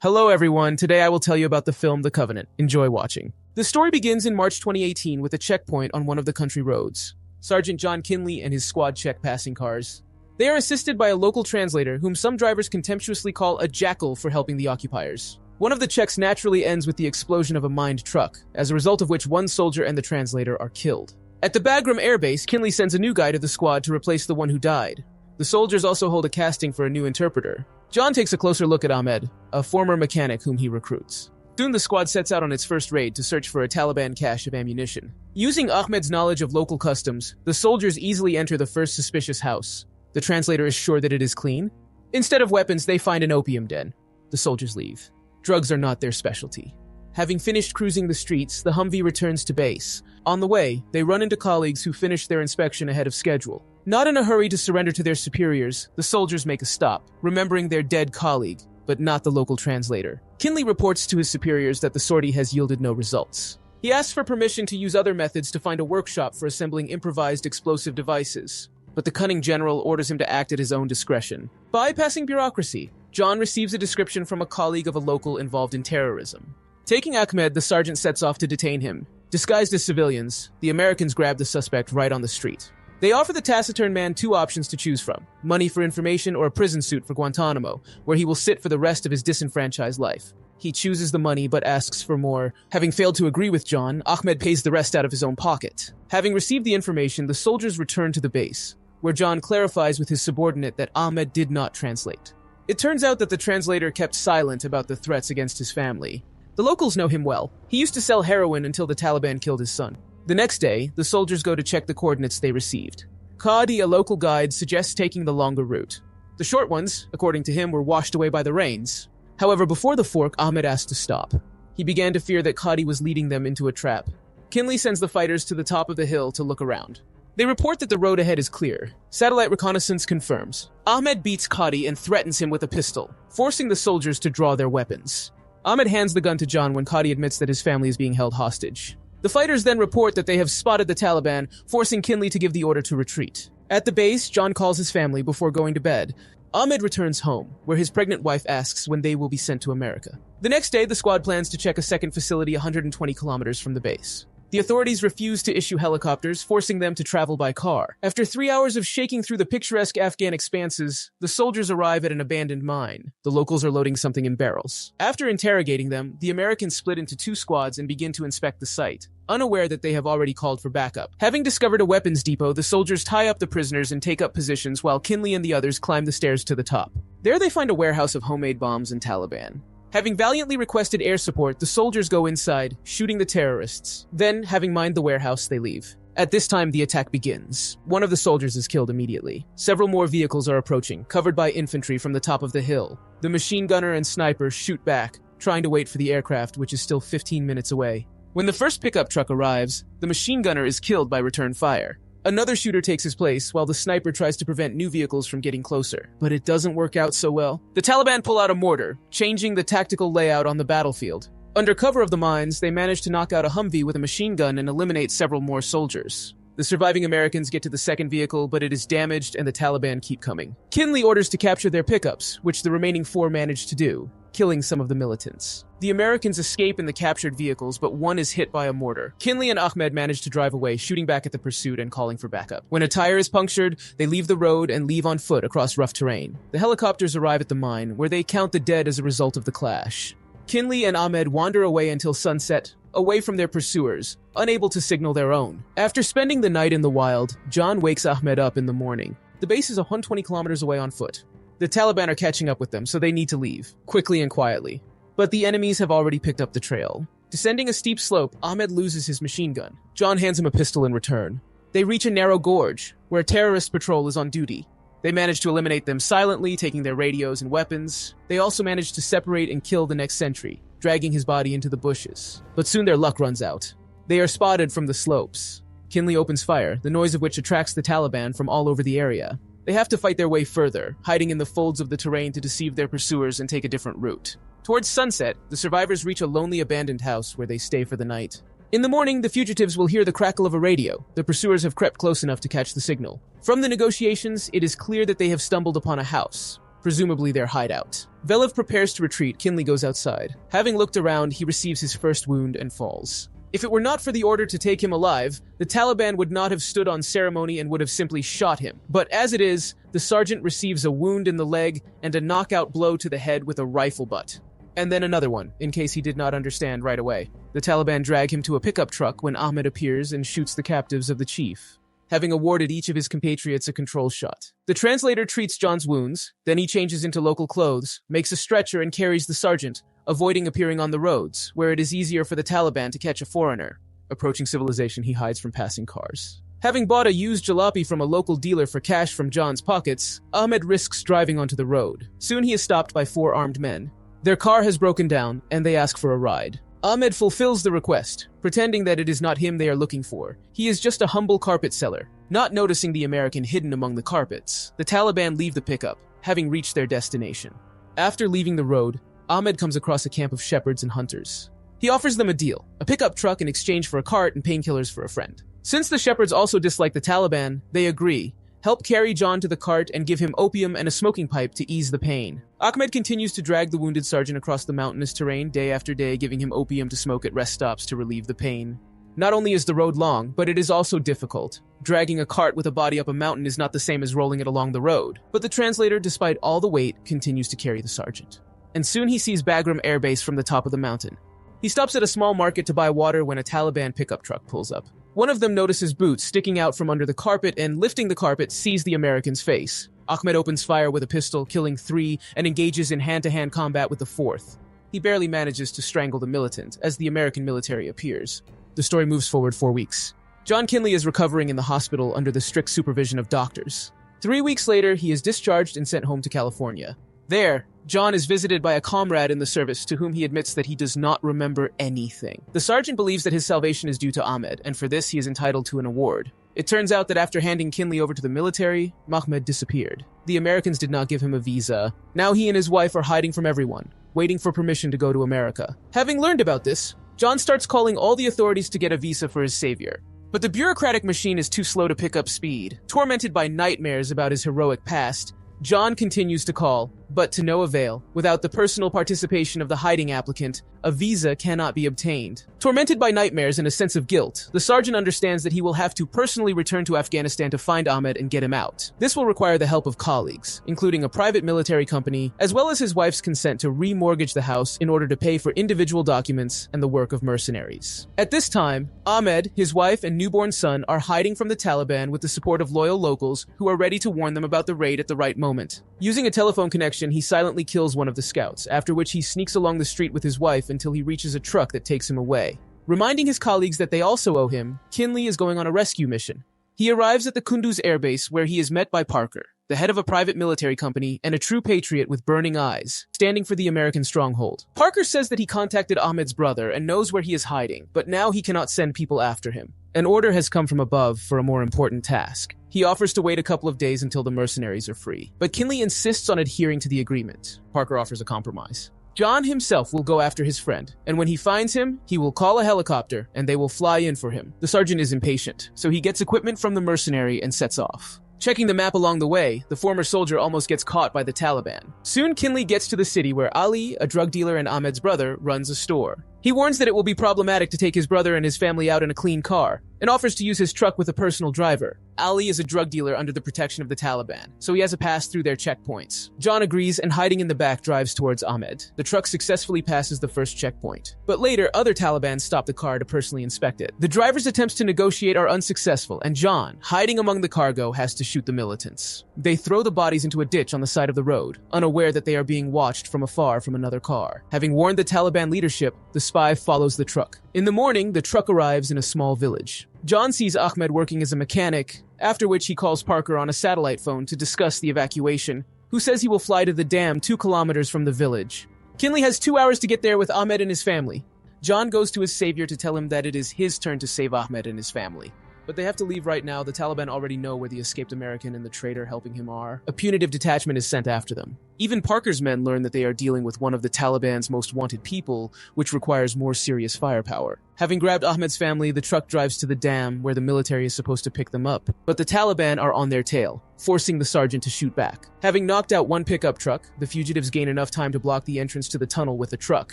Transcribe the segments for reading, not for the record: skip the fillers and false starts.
Hello everyone, today I will tell you about the film The Covenant. Enjoy watching. The story begins in March 2018 with a checkpoint on one of the country roads. Sergeant John Kinley and his squad check passing cars. They are assisted by a local translator whom some drivers contemptuously call a jackal for helping the occupiers. One of the checks naturally ends with the explosion of a mined truck, as a result of which one soldier and the translator are killed. At the Bagram Air Base, Kinley sends a new guy to the squad to replace the one who died. The soldiers also hold a casting for a new interpreter. John takes a closer look at Ahmed, a former mechanic whom he recruits. Soon the squad sets out on its first raid to search for a Taliban cache of ammunition. Using Ahmed's knowledge of local customs, the soldiers easily enter the first suspicious house. The translator is sure that it is clean. Instead of weapons, they find an opium den. The soldiers leave. Drugs are not their specialty. Having finished cruising the streets, the Humvee returns to base. On the way, they run into colleagues who finish their inspection ahead of schedule. Not in a hurry to surrender to their superiors, the soldiers make a stop, remembering their dead colleague, but not the local translator. Kinley reports to his superiors that the sortie has yielded no results. He asks for permission to use other methods to find a workshop for assembling improvised explosive devices, but the cunning general orders him to act at his own discretion. Bypassing bureaucracy, John receives a description from a colleague of a local involved in terrorism. Taking Ahmed, the sergeant sets off to detain him. Disguised as civilians, the Americans grab the suspect right on the street. They offer the taciturn man two options to choose from: money for information or a prison suit for Guantanamo, where he will sit for the rest of his disenfranchised life. He chooses the money but asks for more. Having failed to agree with John, Ahmed pays the rest out of his own pocket. Having received the information, the soldiers return to the base, where John clarifies with his subordinate that Ahmed did not translate. It turns out that the translator kept silent about the threats against his family. The locals know him well. He used to sell heroin until the Taliban killed his son. The next day, the soldiers go to check the coordinates they received. Qadi, a local guide, suggests taking the longer route. The short ones, according to him, were washed away by the rains. However, before the fork, Ahmed asked to stop. He began to fear that Qadi was leading them into a trap. Kinley sends the fighters to the top of the hill to look around. They report that the road ahead is clear. Satellite reconnaissance confirms. Ahmed beats Qadi and threatens him with a pistol, forcing the soldiers to draw their weapons. Ahmed hands the gun to John when Qadi admits that his family is being held hostage. The fighters then report that they have spotted the Taliban, forcing Kinley to give the order to retreat. At the base, John calls his family before going to bed. Ahmed returns home, where his pregnant wife asks when they will be sent to America. The next day, the squad plans to check a second facility 120 kilometers from the base. The authorities refuse to issue helicopters, forcing them to travel by car. After 3 hours of shaking through the picturesque Afghan expanses, the soldiers arrive at an abandoned mine. The locals are loading something in barrels. After interrogating them, the Americans split into two squads and begin to inspect the site, unaware that they have already called for backup. Having discovered a weapons depot, the soldiers tie up the prisoners and take up positions while Kinley and the others climb the stairs to the top. There they find a warehouse of homemade bombs and Taliban. Having valiantly requested air support, the soldiers go inside, shooting the terrorists. Then, having mined the warehouse, they leave. At this time, the attack begins. One of the soldiers is killed immediately. Several more vehicles are approaching, covered by infantry from the top of the hill. The machine gunner and sniper shoot back, trying to wait for the aircraft, which is still 15 minutes away. When the first pickup truck arrives, the machine gunner is killed by return fire. Another shooter takes his place, while the sniper tries to prevent new vehicles from getting closer. But it doesn't work out so well. The Taliban pull out a mortar, changing the tactical layout on the battlefield. Under cover of the mines, they manage to knock out a Humvee with a machine gun and eliminate several more soldiers. The surviving Americans get to the second vehicle, but it is damaged and the Taliban keep coming. Kinley orders to capture their pickups, which the remaining four manage to do, killing some of the militants. The Americans escape in the captured vehicles, but one is hit by a mortar. Kinley and Ahmed manage to drive away, shooting back at the pursuit and calling for backup. When a tire is punctured, they leave the road and leave on foot across rough terrain. The helicopters arrive at the mine, where they count the dead as a result of the clash. Kinley and Ahmed wander away until sunset, away from their pursuers, unable to signal their own. After spending the night in the wild, John wakes Ahmed up in the morning. The base is 120 kilometers away on foot. The Taliban are catching up with them, so they need to leave, quickly and quietly. But the enemies have already picked up the trail. Descending a steep slope, Ahmed loses his machine gun. John hands him a pistol in return. They reach a narrow gorge, where a terrorist patrol is on duty. They manage to eliminate them silently, taking their radios and weapons. They also manage to separate and kill the next sentry, dragging his body into the bushes. But soon their luck runs out. They are spotted from the slopes. Kinley opens fire, the noise of which attracts the Taliban from all over the area. They have to fight their way further, hiding in the folds of the terrain to deceive their pursuers and take a different route. Towards sunset, the survivors reach a lonely abandoned house where they stay for the night. In the morning, the fugitives will hear the crackle of a radio. The pursuers have crept close enough to catch the signal. From the negotiations, it is clear that they have stumbled upon a house. presumably their hideout. Velev prepares to retreat. Kinley goes outside. Having looked around, he receives his first wound and falls. If it were not for the order to take him alive, the Taliban would not have stood on ceremony and would have simply shot him. But as it is, the sergeant receives a wound in the leg and a knockout blow to the head with a rifle butt. And then another one, in case he did not understand right away. The Taliban drag him to a pickup truck when Ahmed appears and shoots the captives of the chief, having awarded each of his compatriots a control shot. The translator treats John's wounds, then he changes into local clothes, makes a stretcher and carries the sergeant, avoiding appearing on the roads, where it is easier for the Taliban to catch a foreigner. Approaching civilization, he hides from passing cars. Having bought a used jalopy from a local dealer for cash from John's pockets, Ahmed risks driving onto the road. Soon he is stopped by 4 armed men. Their car has broken down, and they ask for a ride. Ahmed fulfills the request, pretending that it is not him they are looking for. He is just a humble carpet seller. Not noticing the American hidden among the carpets, the Taliban leave the pickup, having reached their destination. After leaving the road, Ahmed comes across a camp of shepherds and hunters. He offers them a deal, a pickup truck in exchange for a cart and painkillers for a friend. Since the shepherds also dislike the Taliban, they agree, help carry John to the cart and give him opium and a smoking pipe to ease the pain. Ahmed continues to drag the wounded sergeant across the mountainous terrain day after day, giving him opium to smoke at rest stops to relieve the pain. Not only is the road long, but it is also difficult. Dragging a cart with a body up a mountain is not the same as rolling it along the road. But the translator, despite all the weight, continues to carry the sergeant. And soon he sees Bagram Air Base from the top of the mountain. He stops at a small market to buy water when a Taliban pickup truck pulls up. One of them notices boots sticking out from under the carpet and, lifting the carpet, sees the American's face. Ahmed opens fire with a pistol, killing 3, and engages in hand-to-hand combat with the 4th. He barely manages to strangle the militant as the American military appears. The story moves forward 4 weeks. John Kinley is recovering in the hospital under the strict supervision of doctors. 3 weeks later, he is discharged and sent home to California. There, John is visited by a comrade in the service to whom he admits that he does not remember anything. The sergeant believes that his salvation is due to Ahmed, and for this he is entitled to an award. It turns out that after handing Kinley over to the military, Ahmed disappeared. The Americans did not give him a visa. Now he and his wife are hiding from everyone, waiting for permission to go to America. Having learned about this, John starts calling all the authorities to get a visa for his savior. But the bureaucratic machine is too slow to pick up speed. Tormented by nightmares about his heroic past, John continues to call, but to no avail. Without the personal participation of the hiding applicant, a visa cannot be obtained. Tormented by nightmares and a sense of guilt, the sergeant understands that he will have to personally return to Afghanistan to find Ahmed and get him out. This will require the help of colleagues, including a private military company, as well as his wife's consent to remortgage the house in order to pay for individual documents and the work of mercenaries. At this time, Ahmed, his wife, and newborn son are hiding from the Taliban with the support of loyal locals who are ready to warn them about the raid at the right moment. Using a telephone connection, he silently kills one of the scouts, after which he sneaks along the street with his wife until he reaches a truck that takes him away. Reminding his colleagues that they also owe him, Kinley is going on a rescue mission. He arrives at the Kunduz Air Base where he is met by Parker, the head of a private military company and a true patriot with burning eyes, standing for the American stronghold. Parker says that he contacted Ahmed's brother and knows where he is hiding, but now he cannot send people after him. An order has come from above for a more important task. He offers to wait a couple of days until the mercenaries are free, but Kinley insists on adhering to the agreement. Parker offers a compromise. John himself will go after his friend, and when he finds him, he will call a helicopter and they will fly in for him. The sergeant is impatient, so he gets equipment from the mercenary and sets off. Checking the map along the way, the former soldier almost gets caught by the Taliban. Soon Kinley gets to the city where Ali, a drug dealer and Ahmed's brother, runs a store. He warns that it will be problematic to take his brother and his family out in a clean car, and offers to use his truck with a personal driver. Ali is a drug dealer under the protection of the Taliban, so he has a pass through their checkpoints. John agrees and, hiding in the back, drives towards Ahmed. The truck successfully passes the first checkpoint. But later, other Taliban stop the car to personally inspect it. The driver's attempts to negotiate are unsuccessful, and John, hiding among the cargo, has to shoot the militants. They throw the bodies into a ditch on the side of the road, unaware that they are being watched from afar from another car. Having warned the Taliban leadership, the spy follows the truck. In the morning, the truck arrives in a small village. John sees Ahmed working as a mechanic, after which he calls Parker on a satellite phone to discuss the evacuation, who says he will fly to the dam 2 kilometers from the village. Kinley has 2 hours to get there with Ahmed and his family. John goes to his savior to tell him that it is his turn to save Ahmed and his family. But they have to leave right now. The Taliban already know where the escaped American and the traitor helping him are. A punitive detachment is sent after them. Even Parker's men learn that they are dealing with one of the Taliban's most wanted people, which requires more serious firepower. Having grabbed Ahmed's family, the truck drives to the dam where the military is supposed to pick them up. But the Taliban are on their tail, forcing the sergeant to shoot back. Having knocked out one pickup truck, the fugitives gain enough time to block the entrance to the tunnel with a truck.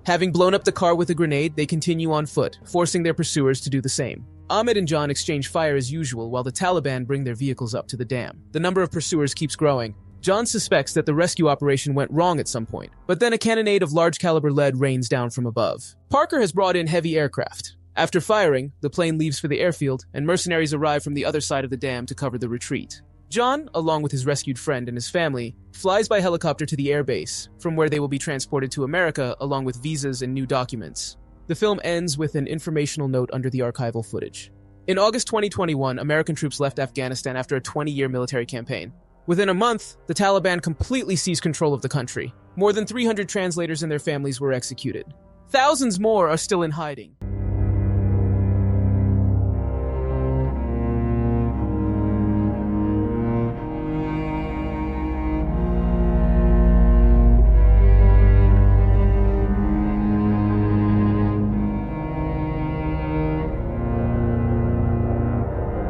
Having blown up the car with a grenade, they continue on foot, forcing their pursuers to do the same. Ahmed and John exchange fire as usual while the Taliban bring their vehicles up to the dam. The number of pursuers keeps growing. John suspects that the rescue operation went wrong at some point, but then a cannonade of large-caliber lead rains down from above. Parker has brought in heavy aircraft. After firing, the plane leaves for the airfield, and mercenaries arrive from the other side of the dam to cover the retreat. John, along with his rescued friend and his family, flies by helicopter to the airbase, from where they will be transported to America along with visas and new documents. The film ends with an informational note under the archival footage. In August 2021, American troops left Afghanistan after a 20-year military campaign. Within a month, the Taliban completely seized control of the country. More than 300 translators and their families were executed. Thousands more are still in hiding.